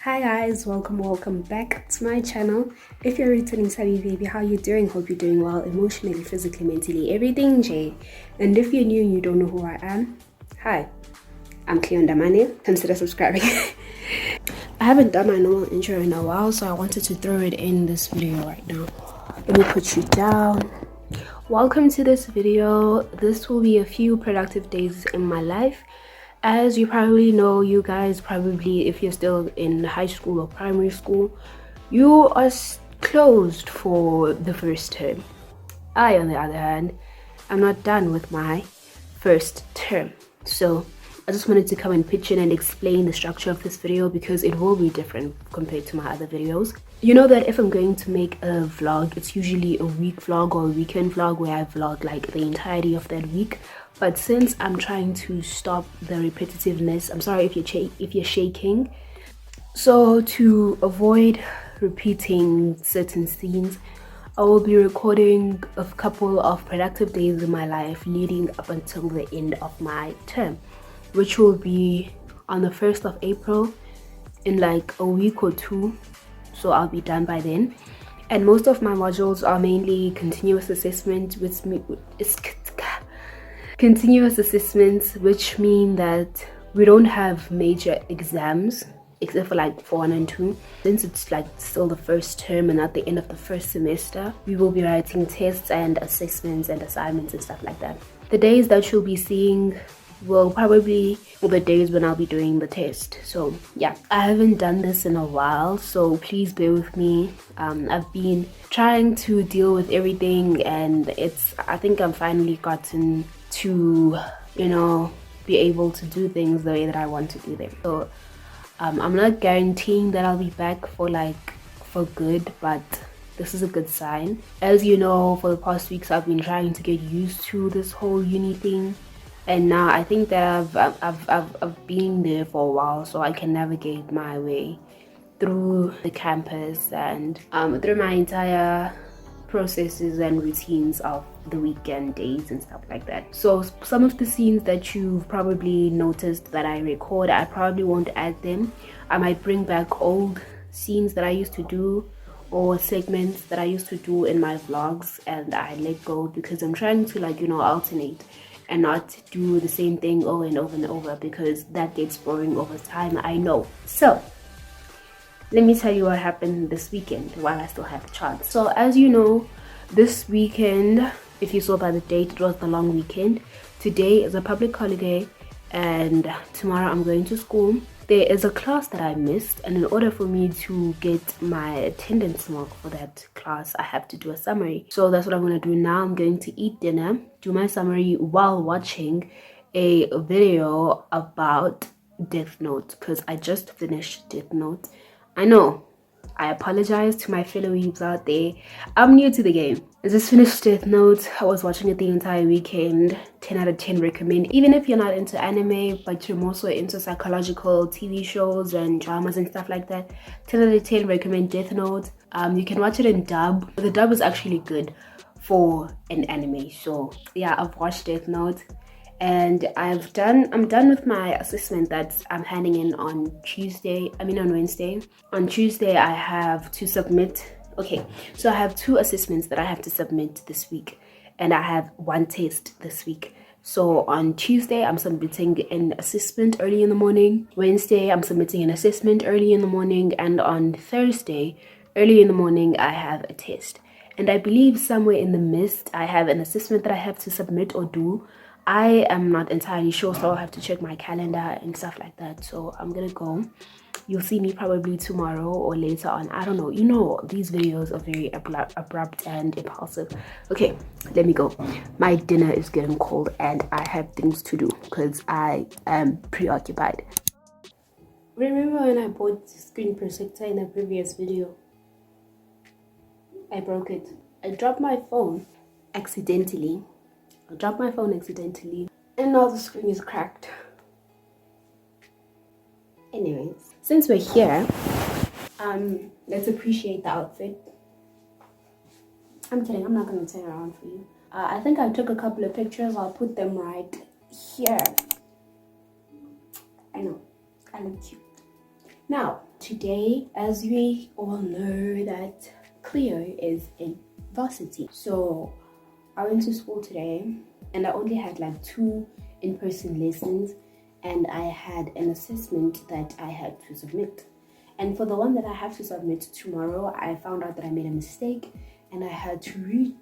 Hi guys, welcome back to my channel. If you're returning, savvy baby, how you doing? Hope you're doing well emotionally, physically, mentally, everything J. And if you're new and you don't know who I am, hi, I'm cleondamane. Consider subscribing. I haven't done my normal intro in a while, so I wanted to throw it in this video right now. Let me put you down. Welcome to this video. This will be a few productive days in my life. As you probably know, you guys probably, if you're still in high school or primary school, you are closed for the first term. I, on the other hand, am not done with my first term. So I just wanted to come and pitch in and explain the structure of this video because it will be different compared to my other videos. You know that if I'm going to make a vlog, it's usually a week vlog or a weekend vlog where I vlog like the entirety of that week. But since I'm trying to stop the repetitiveness, I'm sorry if you're shaking. So to avoid repeating certain scenes, I will be recording a couple of productive days in my life leading up until the end of my term, which will be on the 1st of April in like a week or two. So I'll be done by then. And most of my modules are mainly continuous assessment, which mean that we don't have major exams except for like 4 and 2. Since it's like still the first term and at the end of the first semester, we will be writing tests and assessments and assignments and stuff like that. The days that you'll be seeing will probably be the days when I'll be doing the test. So yeah, I haven't done this in a while, so please bear with me. I've been trying to deal with everything, and I think I've finally gotten to, you know, be able to do things the way that I want to do them. So I'm not guaranteeing that I'll be back for good, but this is a good sign. As you know, for the past weeks I've been trying to get used to this whole uni thing, and now I think that I've been there for a while, so I can navigate my way through the campus and through my entire processes and routines of the weekend days and stuff like that. So some of the scenes that you've probably noticed that I record, I probably won't add them. I might bring back old scenes that I used to do or segments that I used to do in my vlogs, and I let go because I'm trying to alternate and not do the same thing over and over and over, because that gets boring over time, I know. So let me tell you what happened this weekend while I still have a chance. So as you know, this weekend, if you saw by the date, it was the long weekend. Today is a public holiday and tomorrow I'm going to school. There is a class that I missed, and in order for me to get my attendance mark for that class, I have to do a summary. So that's what I'm going to do now. I'm going to eat dinner, do my summary while watching a video about Death Note, because I just finished Death Note. I know, I apologize to my fellow weebs out there. I'm new to the game. I just finished Death Note. I was watching it the entire weekend. 10 out of 10 recommend. Even if you're not into anime, but you're more so into psychological TV shows and dramas and stuff like that, 10 out of 10 recommend Death Note. You can watch it in dub. The dub is actually good for an anime. So yeah, I've watched Death Note. And I'm done with my assessment that I'm handing in on Wednesday. On Tuesday, I have to submit. Okay, so I have 2 assessments that I have to submit this week, and I have 1 test this week. So on Tuesday, I'm submitting an assessment early in the morning. Wednesday, I'm submitting an assessment early in the morning. And on Thursday, early in the morning, I have a test. And I believe somewhere in the midst, I have an assessment that I have to submit or do. I am not entirely sure, so I'll have to check my calendar and stuff like that. So I'm gonna go. You'll see me probably tomorrow or later on. I don't know. You know, these videos are very abrupt and impulsive. Okay, let me go. My dinner is getting cold and I have things to do because I am preoccupied. Remember when I bought the screen protector in the previous video? I broke it. I dropped my phone accidentally. And now the screen is cracked. Anyways, since we're here, let's appreciate the outfit. I'm kidding, I'm not gonna turn around for you. I think I took a couple of pictures. I'll put them right here. I know, I look cute. Now, Today, as we all know, that Cleo is in varsity. So I went to school today and I only had like 2 in-person lessons, and I had an assessment that I had to submit. And for the one that I have to submit tomorrow, I found out that I made a mistake and I had to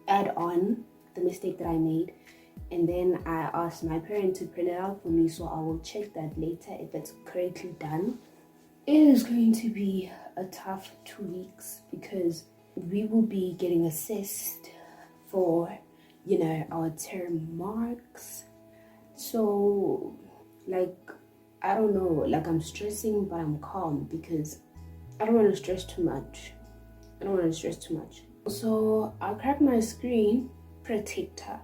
add on the mistake that I made. And then I asked my parent to print it out for me, so I will check that later if it's correctly done. It is going to be a tough 2 weeks because we will be getting assessed for, our term marks. So, I don't know, I'm stressing, but I'm calm because I don't want to stress too much. So, I'll crack my screen protector.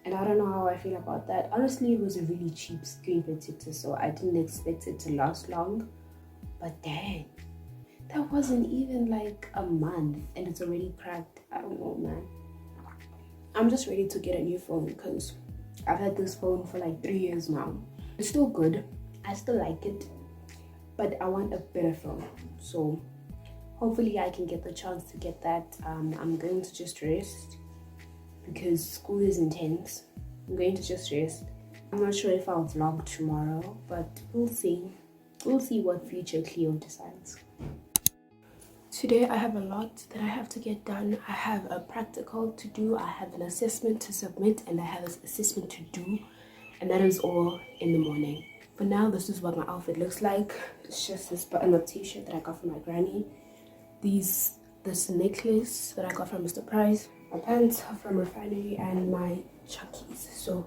And I don't know how I feel about that. Honestly, it was a really cheap screen protector, so I didn't expect it to last long. But dang, that wasn't even like a month and it's already cracked. I don't know, man. I'm just ready to get a new phone because I've had this phone for like 3 years now. It's still good. I still like it. But I want a better phone. So hopefully I can get the chance to get that. I'm going to just rest because school is intense. I'm going to just rest. I'm not sure if I'll vlog tomorrow, but we'll see. We'll see what future Cleo decides. Today I have a lot that I have to get done. I have a practical to do, I have an assessment to submit, and I have an assessment to do. And that is all in the morning. For now, this is what my outfit looks like. It's just this button-up t-shirt that I got from my granny. This necklace that I got from Mr. Price. My pants from Refinery and my chunkies. So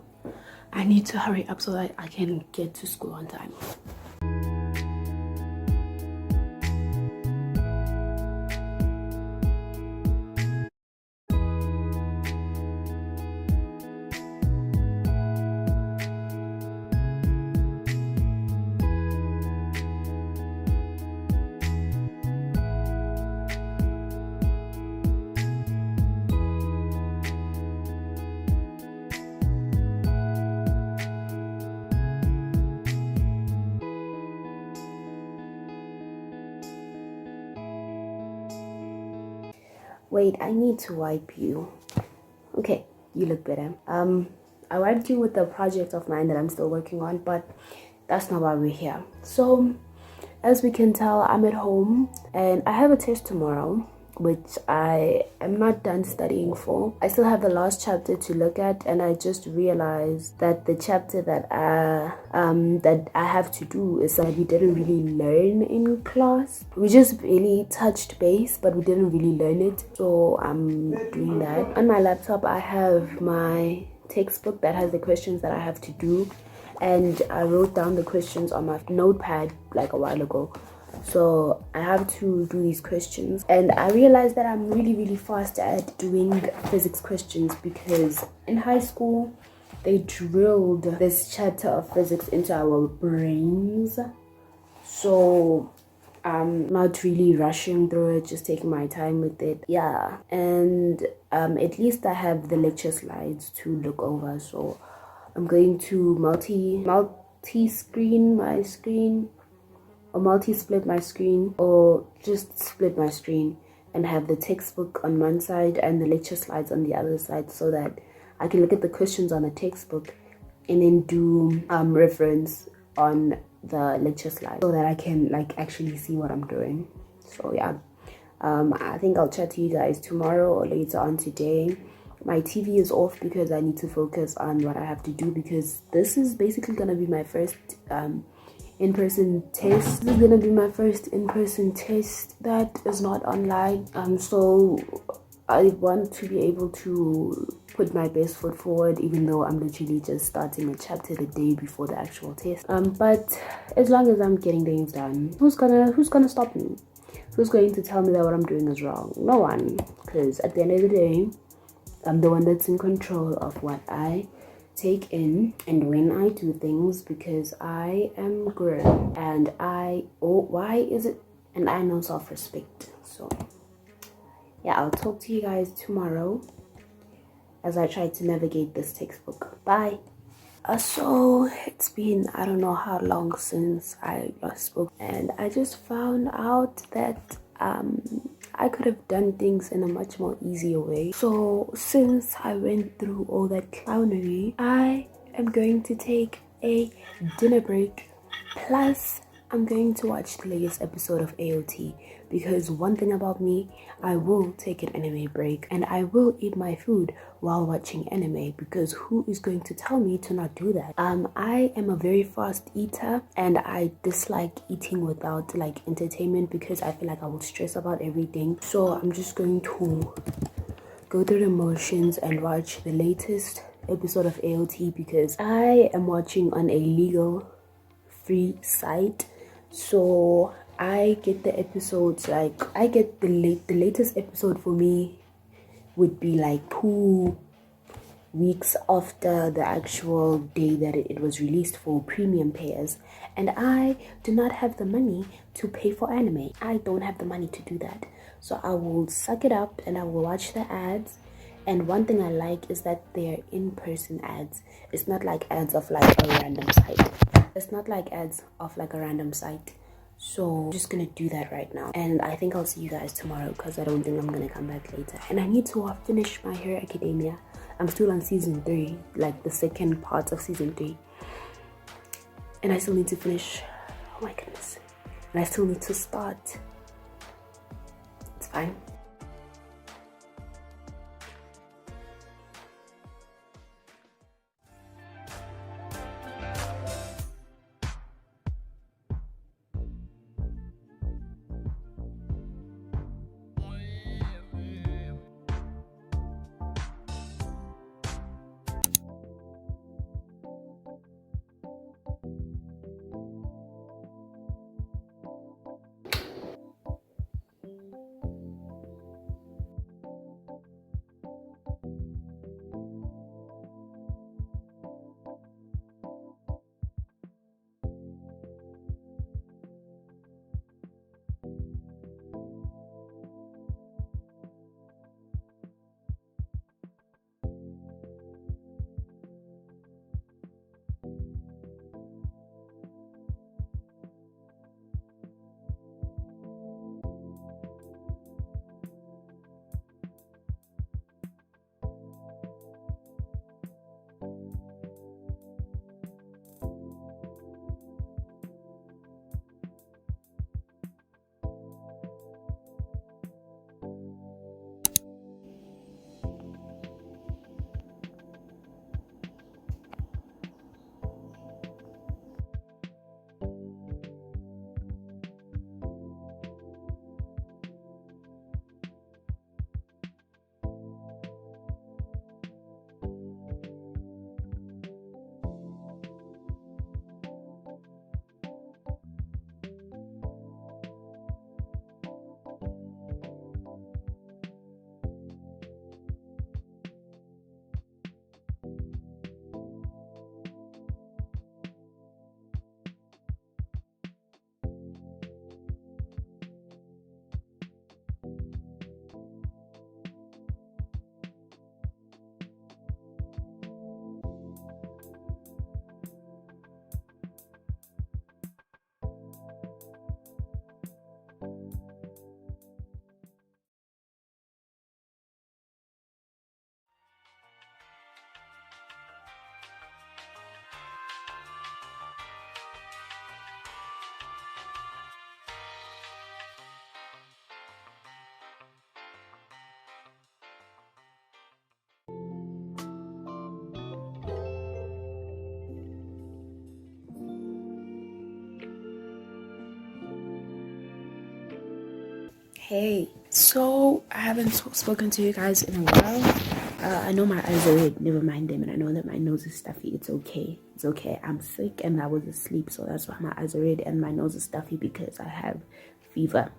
I need to hurry up so that I can get to school on time. Wait, I need to wipe you. Okay, you look better. I wiped you with the project of mine that I'm still working on, but that's not why we're here. So, as we can tell, I'm at home and I have a test tomorrow, which I am not done studying for. I still have the last chapter to look at, and I just realized that the chapter that I have to do is that we didn't really learn in class. We just really touched base, but we didn't really learn it. So I'm doing that. On my laptop, I have my textbook that has the questions that I have to do, and I wrote down the questions on my notepad like a while ago. So I have to do these questions, and I realized that I'm really fast at doing physics questions because in high school they drilled this chapter of physics into our brains. So I'm not really rushing through it, just taking my time with it. Yeah, and at least I have the lecture slides to look over. So I'm going to multi-screen my screen, or multi-split my screen, or just split my screen and have the textbook on one side and the lecture slides on the other side, so that I can look at the questions on the textbook and then do reference on the lecture slide, so that I can actually see what I'm doing. So yeah, I think I'll chat to you guys tomorrow or later on today. My TV is off because I need to focus on what I have to do, because this is basically gonna be my first in-person test. This is gonna be my first in-person test that is not online. So I want to be able to put my best foot forward, even though I'm literally just starting a chapter the day before the actual test. But as long as I'm getting things done, who's gonna stop me? Who's going to tell me that what I'm doing is wrong? No one, because at the end of the day, I'm the one that's in control of what I take in and when I do things, because I am grown and I know self-respect. So yeah, I'll talk to you guys tomorrow as I try to navigate this textbook. Bye. So it's been, I don't know how long since I last spoke, and I just found out that I could have done things in a much more easier way. So since I went through all that clownery, I am going to take a dinner break, plus I'm going to watch the latest episode of AOT, because one thing about me, I will take an anime break and I will eat my food while watching anime, because who is going to tell me to not do that? I am a very fast eater and I dislike eating without like entertainment, because I feel like I will stress about everything. So I'm just going to go through the motions and watch the latest episode of AOT, because I am watching on a legal free site. So I get the episodes, like I get the latest episode for me would be like 2 weeks after the actual day that it was released for premium payers, and I do not have the money to pay for anime. I don't have the money to do that, so I will suck it up and I will watch the ads. And one thing I like is that they're in-person ads. It's not like ads of like a random site. So I'm just gonna do that right now, and I think I'll see you guys tomorrow, because I don't think I'm gonna come back later. And I need to finish My Hero Academia. I'm still on season 3, like the second part of season 3, and I still need to finish. Oh my goodness. And I still need to start. It's fine. Hey, so I haven't spoken to you guys in a while. I know my eyes are red, never mind them, and I know that my nose is stuffy. It's okay. It's okay. I'm sick and I was asleep, so that's why my eyes are red and my nose is stuffy, because I have fever.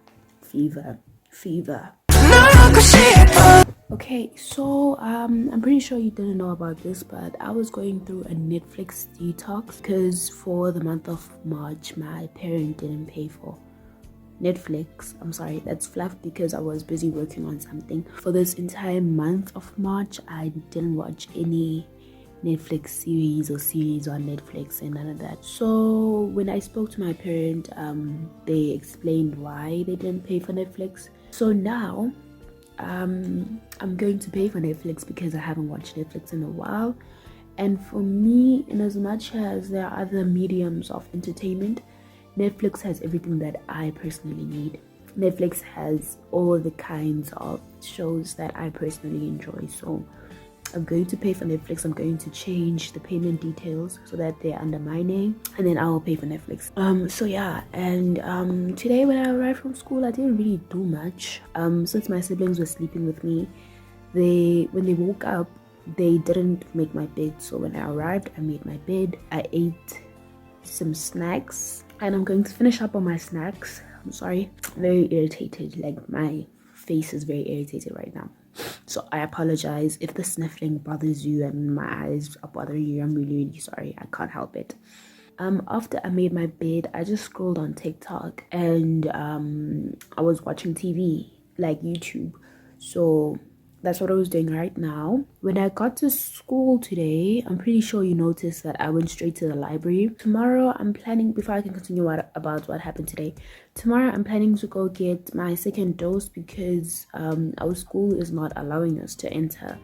Okay, so I'm pretty sure you didn't know about this, but I was going through a Netflix detox, because for the month of March my parent didn't pay for Netflix. I'm sorry, that's fluff, because I was busy working on something. For this entire month of March, I didn't watch any Netflix series on Netflix and none of that. So when I spoke to my parent, they explained why they didn't pay for Netflix. So now I'm going to pay for Netflix because I haven't watched Netflix in a while. And for me, in as much as there are other mediums of entertainment, Netflix has everything that I personally need. Netflix has all the kinds of shows that I personally enjoy. So I'm going to pay for Netflix. I'm going to change the payment details so that they're under my name, and then I will pay for Netflix. So yeah, and today when I arrived from school, I didn't really do much. Since my siblings were sleeping with me, when they woke up, they didn't make my bed. So when I arrived, I made my bed. I ate some snacks, and I'm going to finish up on my snacks. I'm sorry, I'm very irritated. Like my face is very irritated right now. So I apologize if the sniffling bothers you and my eyes are bothering you. I'm really, really sorry. I can't help it. After I made my bed, I just scrolled on TikTok and I was watching TV, like YouTube. So that's what I was doing right now. When I got to school today, I'm pretty sure you noticed that I went straight to the library. Tomorrow, I'm planning, before I can continue about what happened today, tomorrow I'm planning to go get my second dose because our school is not allowing us to enter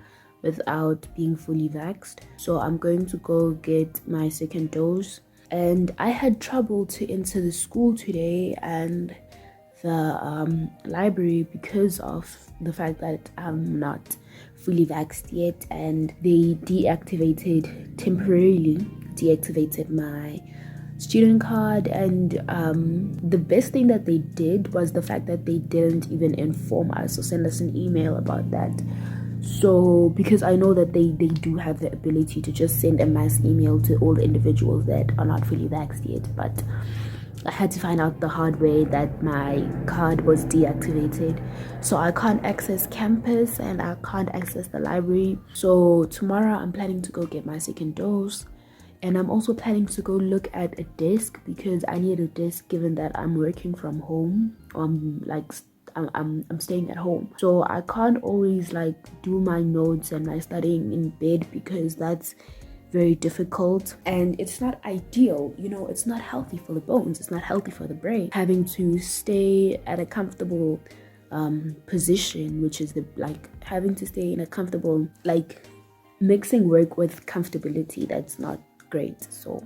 without being fully vaxxed. So I'm going to go get my second dose. And I had trouble to enter the school today and the library because of the fact that I'm not fully vaxxed yet, and they temporarily deactivated my student card. And the best thing that they did was the fact that they didn't even inform us or send us an email about that. So because I know that they do have the ability to just send a mass email to all the individuals that are not fully vaxxed yet, but I had to find out the hard way that my card was deactivated. So I can't access campus and I can't access the library. So tomorrow I'm planning to go get my second dose. And I'm also planning to go look at a desk because I need a desk given that I'm working from home. I'm staying at home. So I can't always do my notes and my studying in bed because that's very difficult and it's not ideal. It's not healthy for the bones, it's not healthy for the brain, having to stay at a comfortable position, which is having to stay in a comfortable, mixing work with comfortability. That's not great. So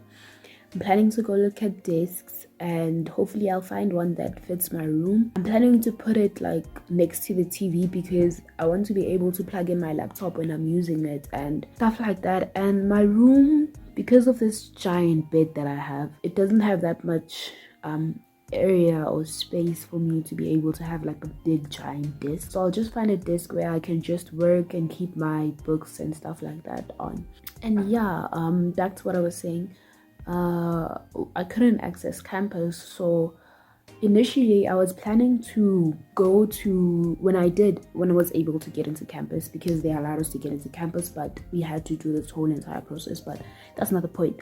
I'm planning to go look at desks and hopefully I'll find one that fits my room. I'm planning to put it next to the TV because I want to be able to plug in my laptop when I'm using it and stuff like that. And my room, because of this giant bed that I have, it doesn't have that much area or space for me to be able to have a big giant desk. So I'll just find a desk where I can just work and keep my books and stuff like that on. And yeah, back to what I was saying. I couldn't access campus, so initially I was planning to go to when I was able to get into campus, because they allowed us to get into campus, but we had to do this whole entire process. But that's not the point.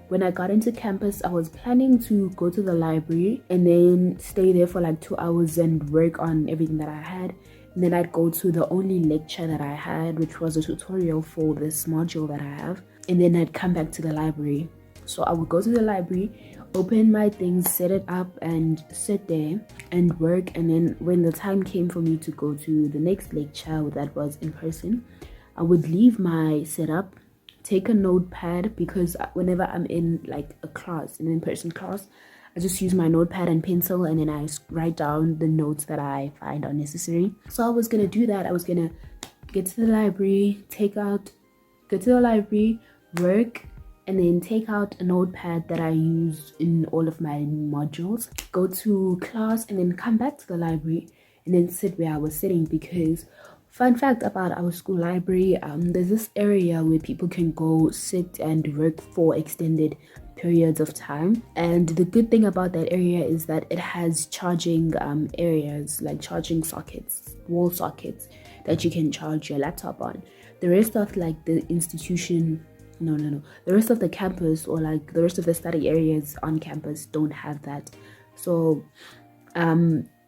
When I got into campus, I was planning to go to the library and then stay there for 2 hours and work on everything that I had. And then I'd go to the only lecture that I had, which was a tutorial for this module that I have. And then I'd come back to the library. So I would go to the library, open my things, set it up and sit there and work. And then when the time came for me to go to the next lecture that was in person, I would leave my setup, take a notepad, because whenever I'm in a class, an in-person class, I just use my notepad and pencil and then I write down the notes that I find are necessary. So I was going to do that. I was going to get to the library, go to the library, work, and then take out a notepad that I use in all of my modules, go to class, and then come back to the library and then sit where I was sitting. Because fun fact about our school library, there's this area where people can go sit and work for extended periods of time. And the good thing about that area is that it has charging areas, like charging sockets, wall sockets that you can charge your laptop on. The rest of the institution, the rest of the campus, or the rest of the study areas on campus don't have that. So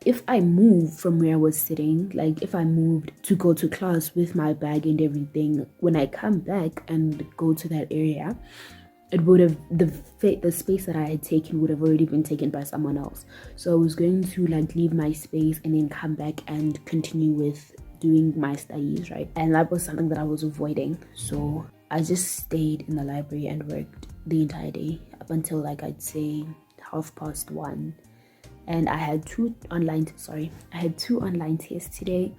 if I move from where I was sitting, like if I moved to go to class with my bag and everything, when I come back and go to that area, it would have the space that I had taken would have already been taken by someone else. So I was going to like leave my space and then come back and continue with doing my studies, right? And that was something that I was avoiding. So I just stayed in the library and worked the entire day up until like I'd say 1:30. And I had two online tests today.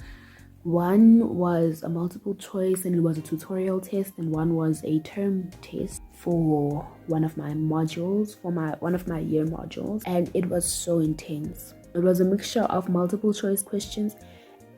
One was a multiple choice and it was a tutorial test, and one was a term test for one of my modules, one of my year modules, and it was so intense. It was a mixture of multiple choice questions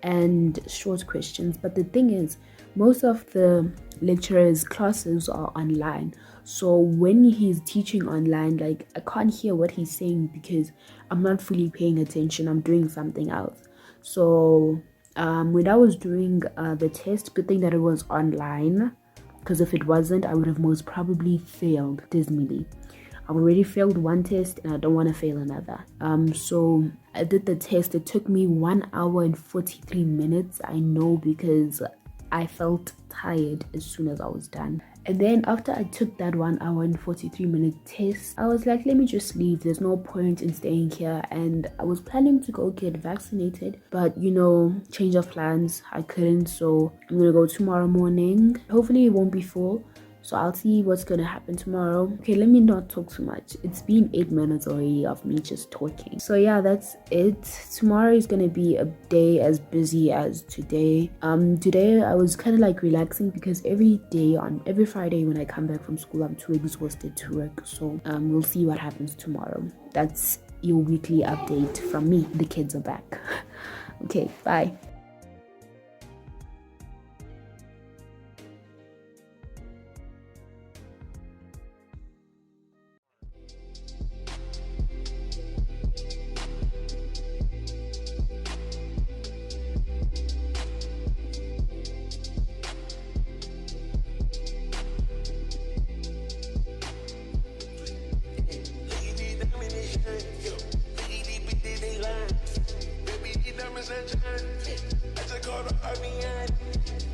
and short questions, but the thing is, most of the lecturers' classes are online, so when he's teaching online, like I can't hear what he's saying because I'm not fully paying attention, I'm doing something else. So when I was doing the test, good thing that it was online, because if it wasn't, I would have most probably failed dismally. I've already failed one test and I don't want to fail another. So I did the test. It took me 1 hour and 43 minutes. I know, because I felt tired as soon as I was done. And then after I took that 1 hour and 43 minute test, I was like, let me just leave. There's no point in staying here. And I was planning to go get vaccinated, but you know, change of plans, I couldn't. So I'm gonna go tomorrow morning. Hopefully it won't be full. So I'll see what's gonna happen tomorrow. Okay, let me not talk too much. It's been 8 minutes already of me just talking. So yeah, that's it. Tomorrow is gonna be a day as busy as today. Today I was kind of like relaxing because every Friday when I come back from school, I'm too exhausted to work. So we'll see what happens tomorrow. That's your weekly update from me. The kids are back. Okay, bye. I just called the RBI.